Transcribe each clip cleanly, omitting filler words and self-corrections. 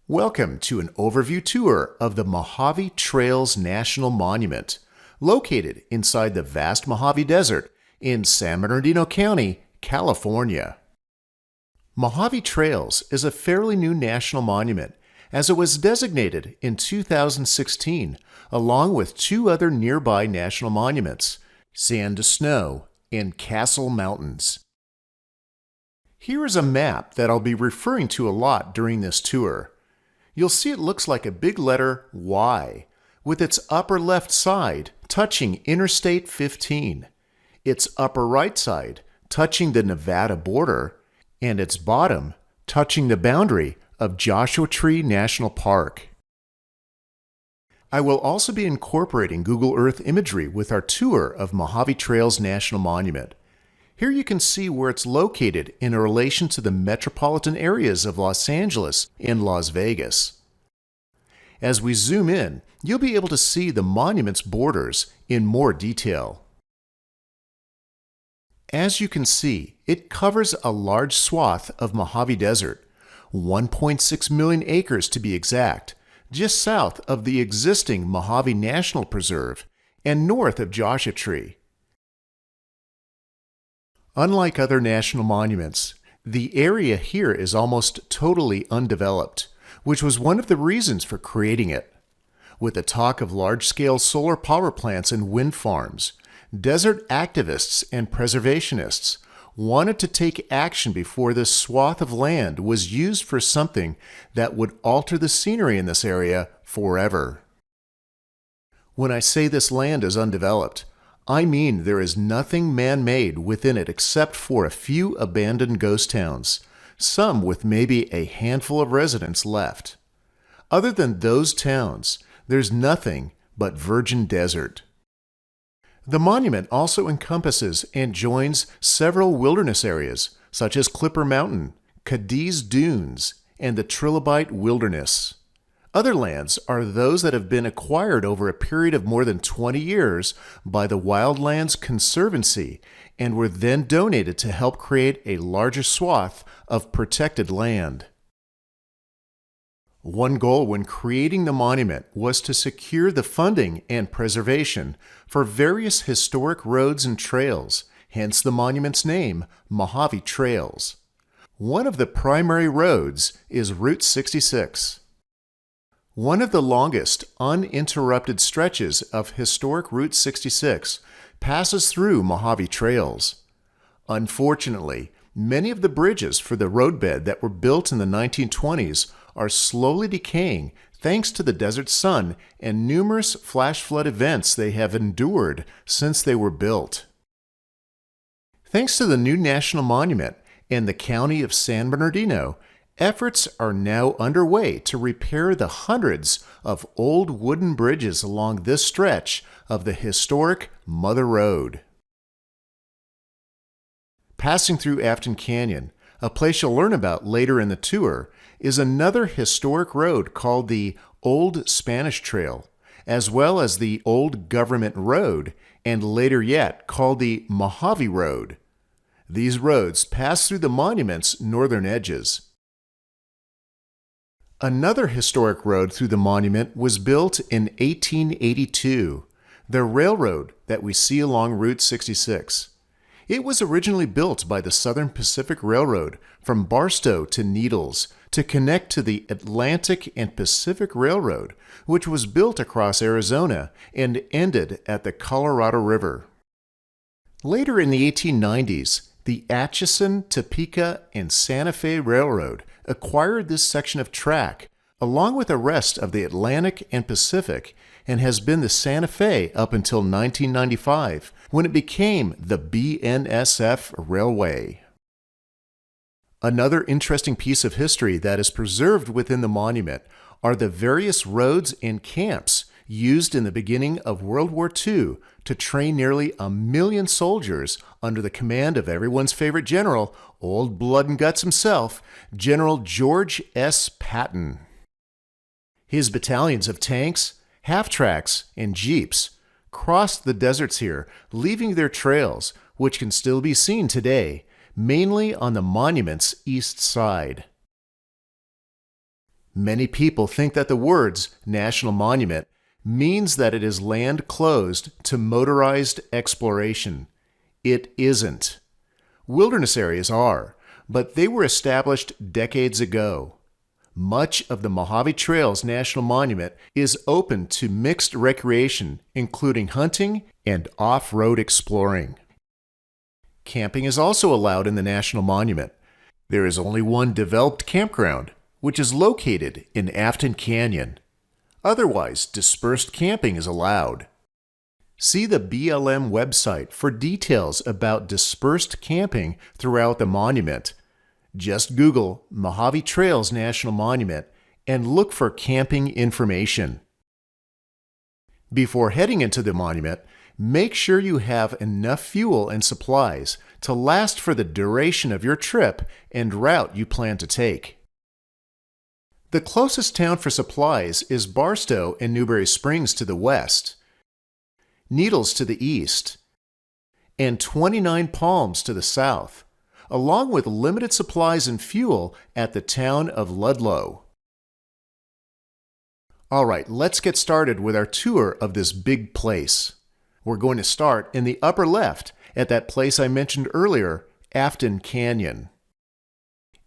Welcome to an overview tour of the Mojave Trails National Monument, located inside the vast Mojave Desert in San Bernardino County, California. Mojave Trails is a fairly new national monument, as it was designated in 2016 along with two other nearby national monuments, Sand to Snow and Castle Mountains. Here is a map that I'll be referring to a lot during this tour. You'll see it looks like a big letter Y, with its upper left side touching Interstate 15, its upper right side touching the Nevada border, and its bottom touching the boundary of Joshua Tree National Park. I will also be incorporating Google Earth imagery with our tour of Mojave Trails National Monument. Here you can see where it's located in relation to the metropolitan areas of Los Angeles and Las Vegas. As we zoom in, you'll be able to see the monument's borders in more detail. As you can see, it covers a large swath of Mojave Desert, 1.6 million acres to be exact, just south of the existing Mojave National Preserve and north of Joshua Tree. Unlike other national monuments, the area here is almost totally undeveloped, which was one of the reasons for creating it. With the talk of large-scale solar power plants and wind farms, desert activists and preservationists wanted to take action before this swath of land was used for something that would alter the scenery in this area forever. When I say this land is undeveloped, I mean there is nothing man-made within it except for a few abandoned ghost towns, some with maybe a handful of residents left. Other than those towns, there's nothing but virgin desert. The monument also encompasses and joins several wilderness areas, such as Clipper Mountain, Cadiz Dunes, and the Trilobite Wilderness. Other lands are those that have been acquired over a period of more than 20 years by the Wildlands Conservancy and were then donated to help create a larger swath of protected land. One goal when creating the monument was to secure the funding and preservation for various historic roads and trails, hence the monument's name, Mojave Trails. One of the primary roads is Route 66. One of the longest, uninterrupted stretches of historic Route 66 passes through Mojave Trails. Unfortunately, many of the bridges for the roadbed that were built in the 1920s are slowly decaying thanks to the desert sun and numerous flash flood events they have endured since they were built. Thanks to the new national monument and the county of San Bernardino, efforts are now underway to repair the hundreds of old wooden bridges along this stretch of the historic Mother Road. Passing through Afton Canyon, a place you'll learn about later in the tour, is another historic road called the Old Spanish Trail, as well as the Old Government Road, and later yet called the Mojave Road. These roads pass through the monument's northern edges. Another historic road through the monument was built in 1882, the railroad that we see along Route 66. It was originally built by the Southern Pacific Railroad from Barstow to Needles to connect to the Atlantic and Pacific Railroad, which was built across Arizona and ended at the Colorado River. Later in the 1890s, the Atchison, Topeka, and Santa Fe Railroad acquired this section of track, along with the rest of the Atlantic and Pacific, and has been the Santa Fe up until 1995, when it became the BNSF Railway. Another interesting piece of history that is preserved within the monument are the various roads and camps used in the beginning of World War II to train nearly 1 million soldiers under the command of everyone's favorite general, old blood and guts himself, General George S. Patton. His battalions of tanks, half-tracks, and jeeps crossed the deserts here, leaving their trails, which can still be seen today, mainly on the monument's east side. Many people think that the words National Monument means that it is land closed to motorized exploration. It isn't. Wilderness areas are, but they were established decades ago. Much of the Mojave Trails National Monument is open to mixed recreation, including hunting and off-road exploring. Camping is also allowed in the National Monument. There is only one developed campground, which is located in Afton Canyon. Otherwise, dispersed camping is allowed. See the BLM website for details about dispersed camping throughout the monument. Just Google Mojave Trails National Monument and look for camping information. Before heading into the monument, make sure you have enough fuel and supplies to last for the duration of your trip and route you plan to take. The closest town for supplies is Barstow and Newberry Springs to the west, Needles to the east, and 29 Palms to the south, along with limited supplies and fuel at the town of Ludlow. All right, let's get started with our tour of this big place. We're going to start in the upper left at that place I mentioned earlier, Afton Canyon.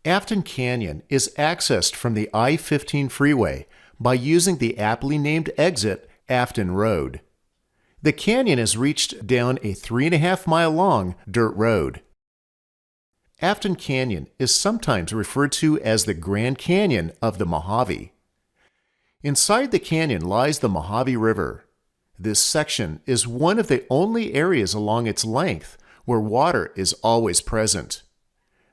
Afton Canyon is accessed from the I-15 freeway by using the aptly named exit Afton Road. The canyon is reached down a 3.5-mile long dirt road. Afton Canyon is sometimes referred to as the Grand Canyon of the Mojave. Inside the canyon lies the Mojave River. This section is one of the only areas along its length where water is always present.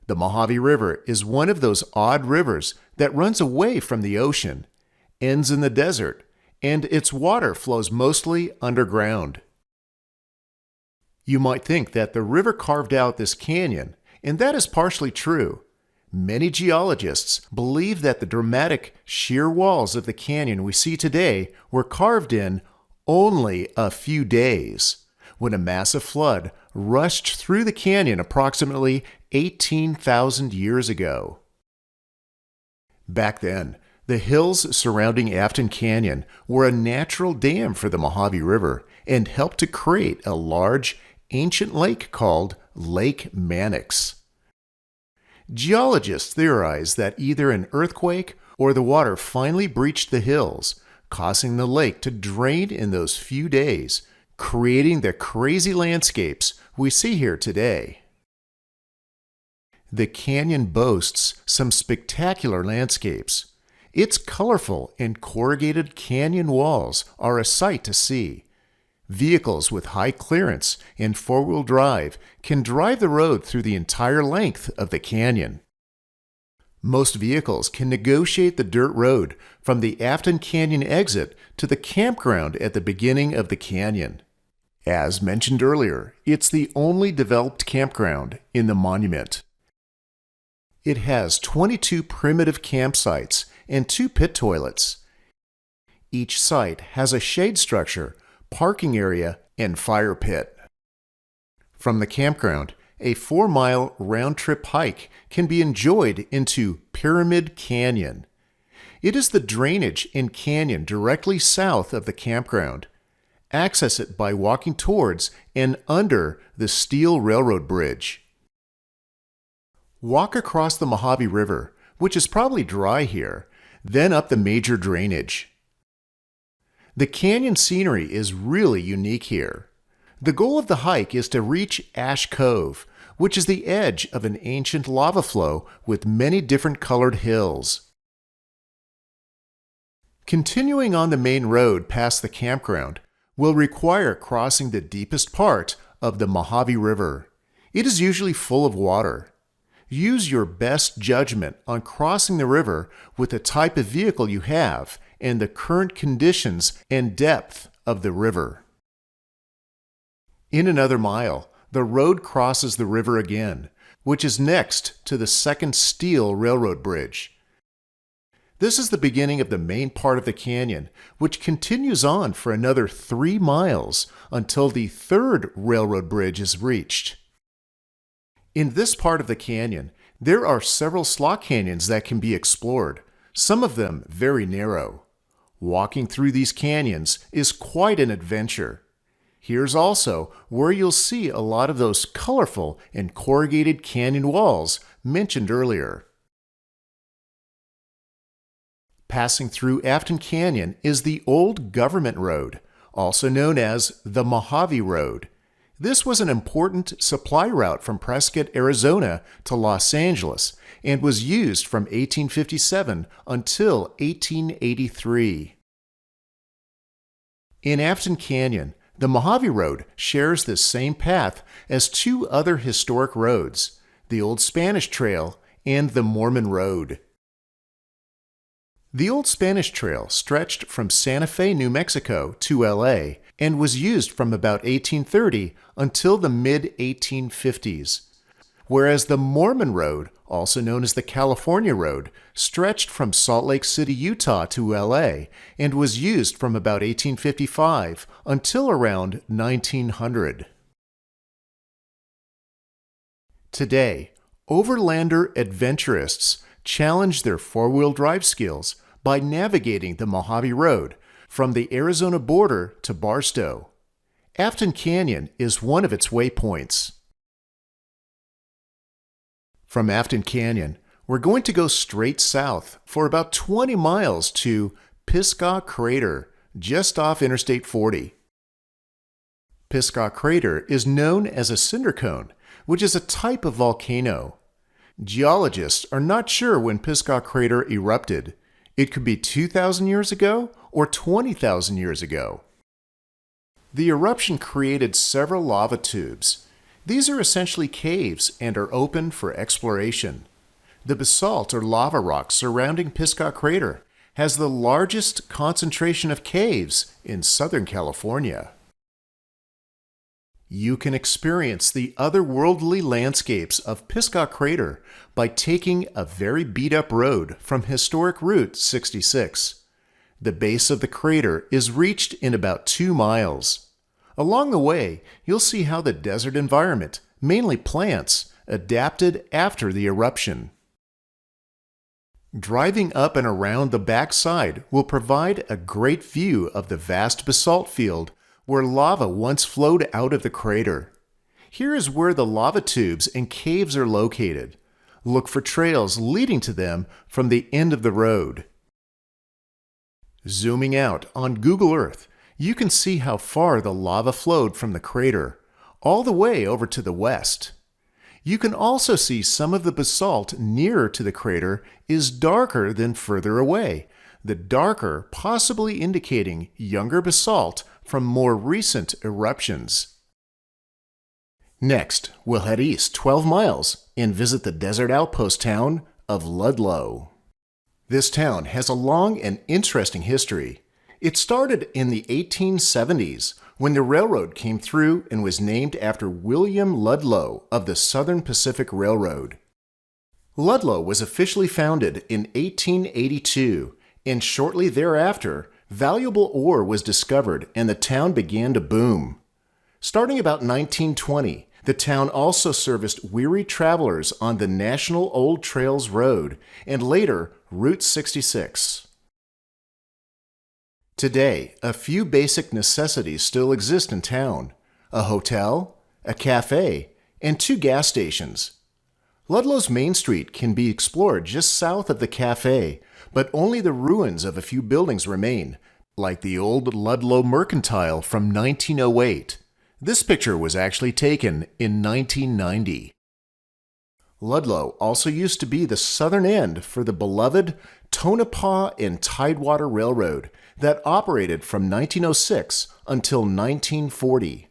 The Mojave River is one of those odd rivers that runs away from the ocean, ends in the desert, and its water flows mostly underground. You might think that the river carved out this canyon, and that is partially true. Many geologists believe that the dramatic sheer walls of the canyon we see today were carved in only a few days, when a massive flood rushed through the canyon approximately 18,000 years ago. Back then, the hills surrounding Afton Canyon were a natural dam for the Mojave River and helped to create a large, ancient lake called Lake Mannix. Geologists theorize that either an earthquake or the water finally breached the hills, causing the lake to drain in those few days, creating the crazy landscapes we see here today. The canyon boasts some spectacular landscapes. Its colorful and corrugated canyon walls are a sight to see. Vehicles with high clearance and four-wheel drive can drive the road through the entire length of the canyon. Most vehicles can negotiate the dirt road from the Afton Canyon exit to the campground at the beginning of the canyon. As mentioned earlier, it's the only developed campground in the monument. It has 22 primitive campsites and 2 pit toilets. Each site has a shade structure, parking area, and fire pit. From the campground, a 4-mile round-trip hike can be enjoyed into Pyramid Canyon. It is the drainage and canyon directly south of the campground. Access it by walking towards and under the steel railroad bridge. Walk across the Mojave River, which is probably dry here, then up the major drainage. The canyon scenery is really unique here. The goal of the hike is to reach Ash Cove, which is the edge of an ancient lava flow with many different colored hills. Continuing on the main road past the campground will require crossing the deepest part of the Mojave River. It is usually full of water. Use your best judgment on crossing the river with the type of vehicle you have and the current conditions and depth of the river. In another mile, the road crosses the river again, which is next to the second steel railroad bridge. This is the beginning of the main part of the canyon, which continues on for another 3 miles until the third railroad bridge is reached. In this part of the canyon, there are several slot canyons that can be explored. some of them very narrow. Walking through these canyons is quite an adventure. Here's also where you'll see a lot of those colorful and corrugated canyon walls mentioned earlier. Passing through Afton Canyon is the Old Government Road, also known as the Mojave Road. This was an important supply route from Prescott, Arizona to Los Angeles and was used from 1857 until 1883. In Afton Canyon, the Mojave Road shares this same path as two other historic roads, the Old Spanish Trail and the Mormon Road. The Old Spanish Trail stretched from Santa Fe, New Mexico to LA and was used from about 1830 until the mid-1850s, whereas the Mormon Road, also known as the California Road, stretched from Salt Lake City, Utah to LA and was used from about 1855 until around 1900. Today, overlander adventurists challenge their four-wheel drive skills by navigating the Mojave Road from the Arizona border to Barstow. Afton Canyon is one of its waypoints. From Afton Canyon, we're going to go straight south for about 20 miles to Pisgah Crater, just off Interstate 40. Pisgah Crater is known as a cinder cone, which is a type of volcano. Geologists are not sure when Pisgah Crater erupted. It could be 2,000 years ago or 20,000 years ago. The eruption created several lava tubes. These are essentially caves and are open for exploration. The basalt or lava rock surrounding Pisgah Crater has the largest concentration of caves in Southern California. You can experience the otherworldly landscapes of Pisgah Crater by taking a very beat-up road from historic Route 66. The base of the crater is reached in about 2 miles. Along the way, you'll see how the desert environment, mainly plants, adapted after the eruption. Driving up and around the backside will provide a great view of the vast basalt field where lava once flowed out of the crater. Here is where the lava tubes and caves are located. Look for trails leading to them from the end of the road. Zooming out on Google Earth, you can see how far the lava flowed from the crater, all the way over to the west. You can also see some of the basalt nearer to the crater is darker than further away, the darker possibly indicating younger basalt from more recent eruptions. Next, we'll head east 12 miles and visit the desert outpost town of Ludlow. This town has a long and interesting history. It started in the 1870s when the railroad came through and was named after William Ludlow of the Southern Pacific Railroad. Ludlow was officially founded in 1882, and shortly thereafter, valuable ore was discovered and the town began to boom. Starting about 1920, the town also serviced weary travelers on the National Old Trails Road and later Route 66. Today, a few basic necessities still exist in town: a hotel, a cafe, and 2 gas stations. Ludlow's Main Street can be explored just south of the cafe, but only the ruins of a few buildings remain, like the old Ludlow Mercantile from 1908. This picture was actually taken in 1990. Ludlow also used to be the southern end for the beloved Tonopah and Tidewater Railroad that operated from 1906 until 1940.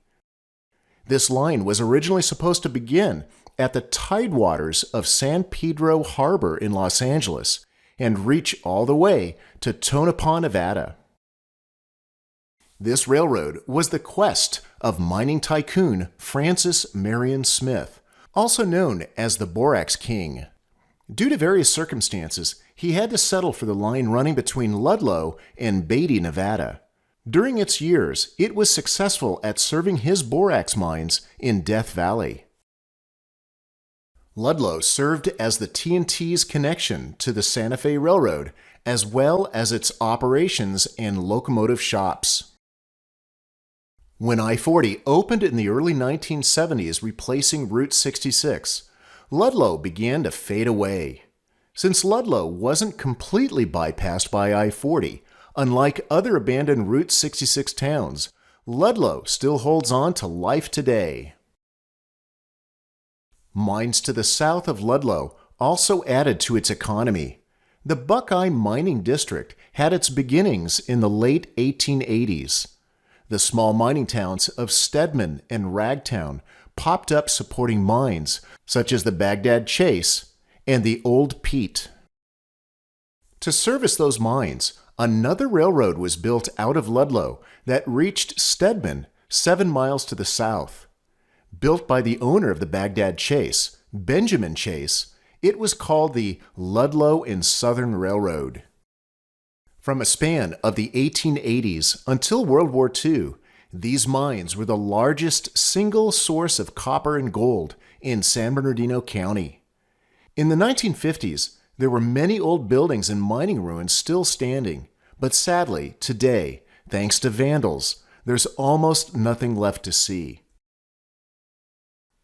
This line was originally supposed to begin at the tidewaters of San Pedro Harbor in Los Angeles and reach all the way to Tonopah, Nevada. This railroad was the quest of mining tycoon Francis Marion Smith, also known as the Borax King. Due to various circumstances, he had to settle for the line running between Ludlow and Beatty, Nevada. During its years, it was successful at serving his borax mines in Death Valley. Ludlow served as the TNT's connection to the Santa Fe Railroad as well as its operations and locomotive shops. When I-40 opened in the early 1970s, replacing Route 66, Ludlow began to fade away. Since Ludlow wasn't completely bypassed by I-40, unlike other abandoned Route 66 towns, Ludlow still holds on to life today. Mines to the south of Ludlow also added to its economy. The Buckeye Mining District had its beginnings in the late 1880s. The small mining towns of Stedman and Ragtown popped up supporting mines such as the Baghdad Chase and the Old Pete. To service those mines, another railroad was built out of Ludlow that reached Stedman 7 miles to the south. Built by the owner of the Baghdad Chase, Benjamin Chase, it was called the Ludlow and Southern Railroad. From a span of the 1880s until World War II, these mines were the largest single source of copper and gold in San Bernardino County. In the 1950s, there were many old buildings and mining ruins still standing, but sadly, today, thanks to vandals, there's almost nothing left to see.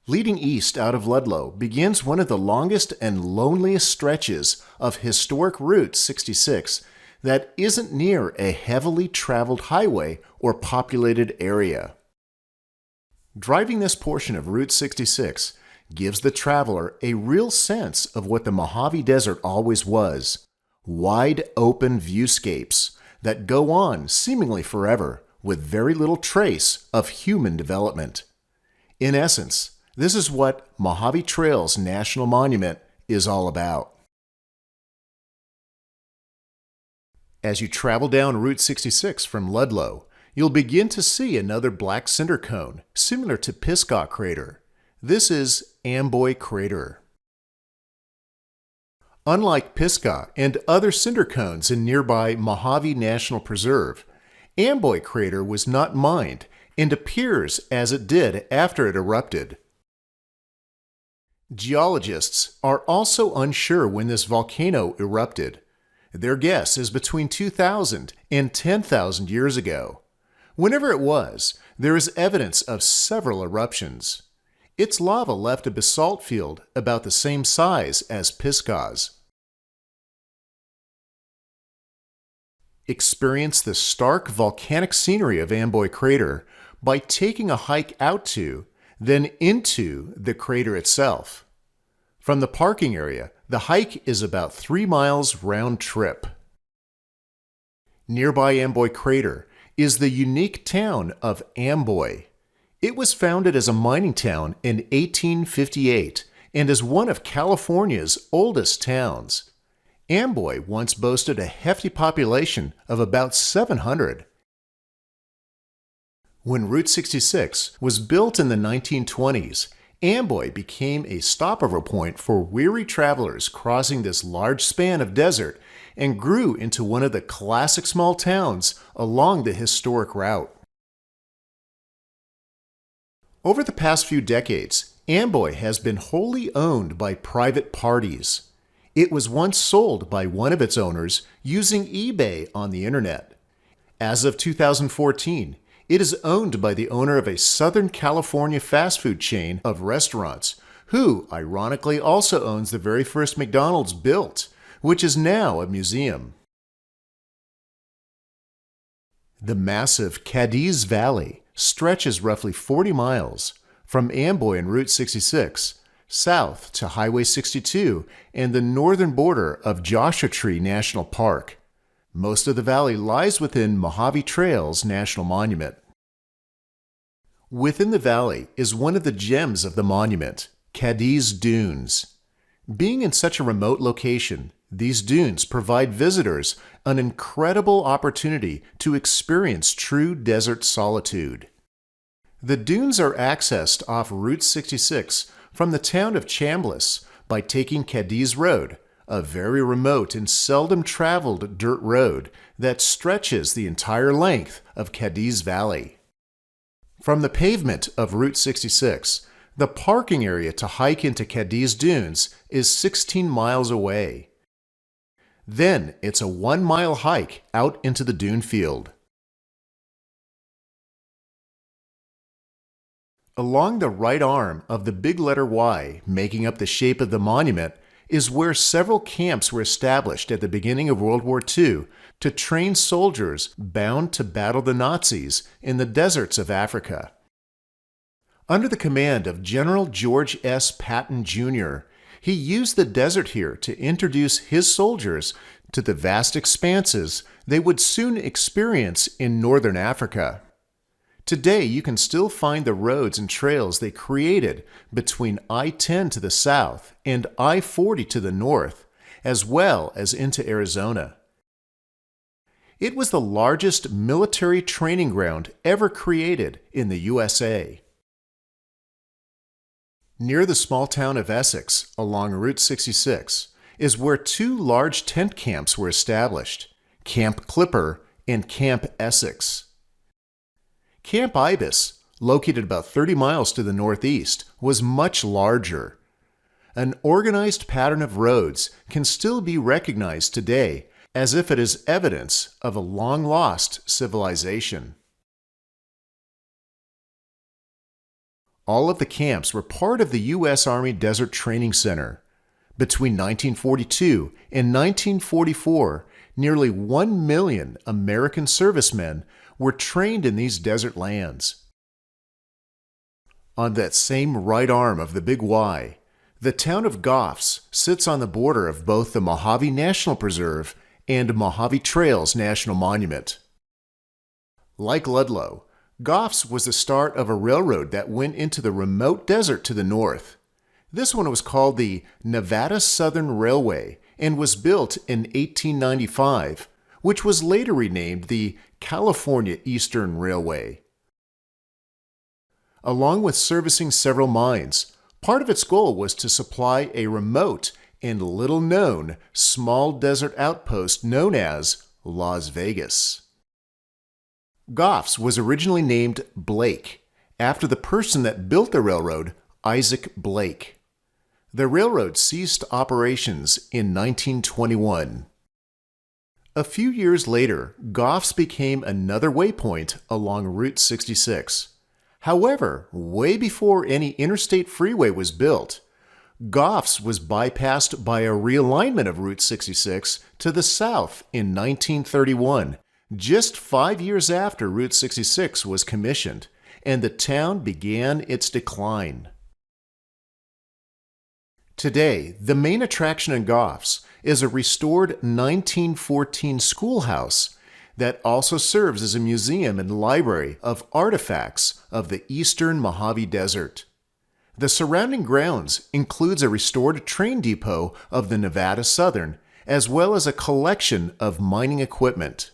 Leading east out of Ludlow begins one of the longest and loneliest stretches of historic Route 66 that isn't near a heavily traveled highway or populated area. Driving this portion of Route 66 gives the traveler a real sense of what the Mojave Desert always was: wide open viewscapes that go on seemingly forever with very little trace of human development. In essence, this is what Mojave Trails National Monument is all about. As you travel down Route 66 from Ludlow, you'll begin to see another black cinder cone, similar to Pisgah Crater. This is Amboy Crater. Unlike Pisgah and other cinder cones in nearby Mojave National Preserve, Amboy Crater was not mined and appears as it did after it erupted. Geologists are also unsure when this volcano erupted. Their guess is between 2,000 and 10,000 years ago. Whenever it was, there is evidence of several eruptions. Its lava left a basalt field about the same size as Pisgah's. Experience the stark volcanic scenery of Amboy Crater by taking a hike out to, then into the crater itself. From the parking area, the hike is about 3 miles round trip. Nearby Amboy Crater is the unique town of Amboy. It was founded as a mining town in 1858 and is one of California's oldest towns. Amboy once boasted a hefty population of about 700. When Route 66 was built in the 1920s, Amboy became a stopover point for weary travelers crossing this large span of desert and grew into one of the classic small towns along the historic route. Over the past few decades, Amboy has been wholly owned by private parties. It was once sold by one of its owners using eBay on the internet. As of 2014, it is owned by the owner of a Southern California fast food chain of restaurants, who ironically also owns the very first McDonald's built, which is now a museum. The massive Cadiz Valley stretches roughly 40 miles from Amboy and Route 66 south to Highway 62 and the northern border of Joshua Tree National Park. Most of the valley lies within Mojave Trails National Monument. Within the valley is one of the gems of the monument, Cadiz Dunes. Being in such a remote location, these dunes provide visitors an incredible opportunity to experience true desert solitude. The dunes are accessed off Route 66 from the town of Chambliss by taking Cadiz Road, a very remote and seldom traveled dirt road that stretches the entire length of Cadiz Valley. From the pavement of Route 66, the parking area to hike into Cadiz Dunes is 16 miles away. Then it's a 1-mile hike out into the dune field. Along the right arm of the big letter Y, making up the shape of the monument, is where several camps were established at the beginning of World War II to train soldiers bound to battle the Nazis in the deserts of Africa. Under the command of General George S. Patton, Jr., he used the desert here to introduce his soldiers to the vast expanses they would soon experience in northern Africa. Today, you can still find the roads and trails they created between I-10 to the south and I-40 to the north, as well as into Arizona. It was the largest military training ground ever created in the USA. Near the small town of Essex, along Route 66, is where two large tent camps were established, Camp Clipper and Camp Essex. Camp Ibis, located about 30 miles to the northeast, was much larger. An organized pattern of roads can still be recognized today as if it is evidence of a long-lost civilization. All of the camps were part of the U.S. Army Desert Training Center. Between 1942 and 1944, nearly 1 million American servicemen were trained in these desert lands. On that same right arm of the Big Y, the town of Goffs sits on the border of both the Mojave National Preserve and Mojave Trails National Monument. Like Ludlow, Goffs was the start of a railroad that went into the remote desert to the north. This one was called the Nevada Southern Railway and was built in 1895, which was later renamed the California Eastern Railway. Along with servicing several mines, part of its goal was to supply a remote and little-known small desert outpost known as Las Vegas. Goffs was originally named Blake, after the person that built the railroad, Isaac Blake. The railroad ceased operations in 1921. A few years later, Goffs became another waypoint along Route 66. However, way before any interstate freeway was built, Goffs was bypassed by a realignment of Route 66 to the south in 1931, just 5 years after Route 66 was commissioned, and the town began its decline. Today, the main attraction in Goffs is a restored 1914 schoolhouse that also serves as a museum and library of artifacts of the eastern Mojave Desert. The surrounding grounds includes a restored train depot of the Nevada Southern, as well as a collection of mining equipment.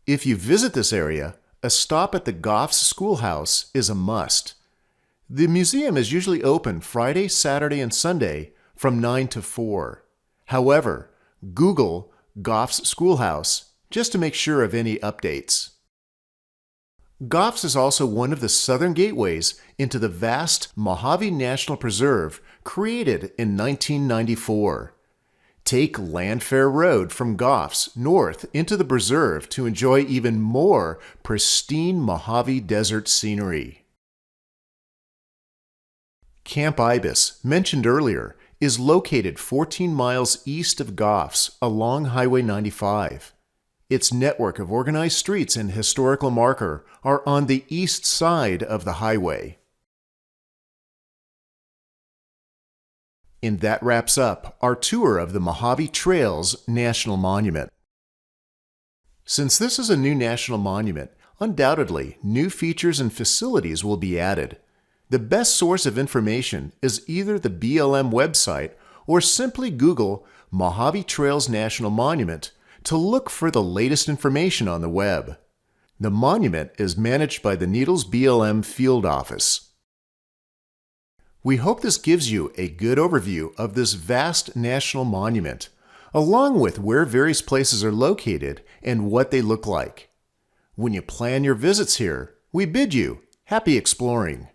If you visit this area, a stop at the Goffs Schoolhouse is a must. The museum is usually open Friday, Saturday, and Sunday from 9 to 4. However, Google Goffs Schoolhouse just to make sure of any updates. Goffs is also one of the southern gateways into the vast Mojave National Preserve created in 1994. Take Landfair Road from Goffs north into the preserve to enjoy even more pristine Mojave Desert scenery. Camp Ibis, mentioned earlier, is located 14 miles east of Goffs along Highway 95. Its network of organized streets and historical marker are on the east side of the highway. And that wraps up our tour of the Mojave Trails National Monument. Since this is a new national monument, undoubtedly new features and facilities will be added. The best source of information is either the BLM website or simply Google Mojave Trails National Monument to look for the latest information on the web. The monument is managed by the Needles BLM Field Office. We hope this gives you a good overview of this vast national monument, along with where various places are located and what they look like. When you plan your visits here, we bid you happy exploring.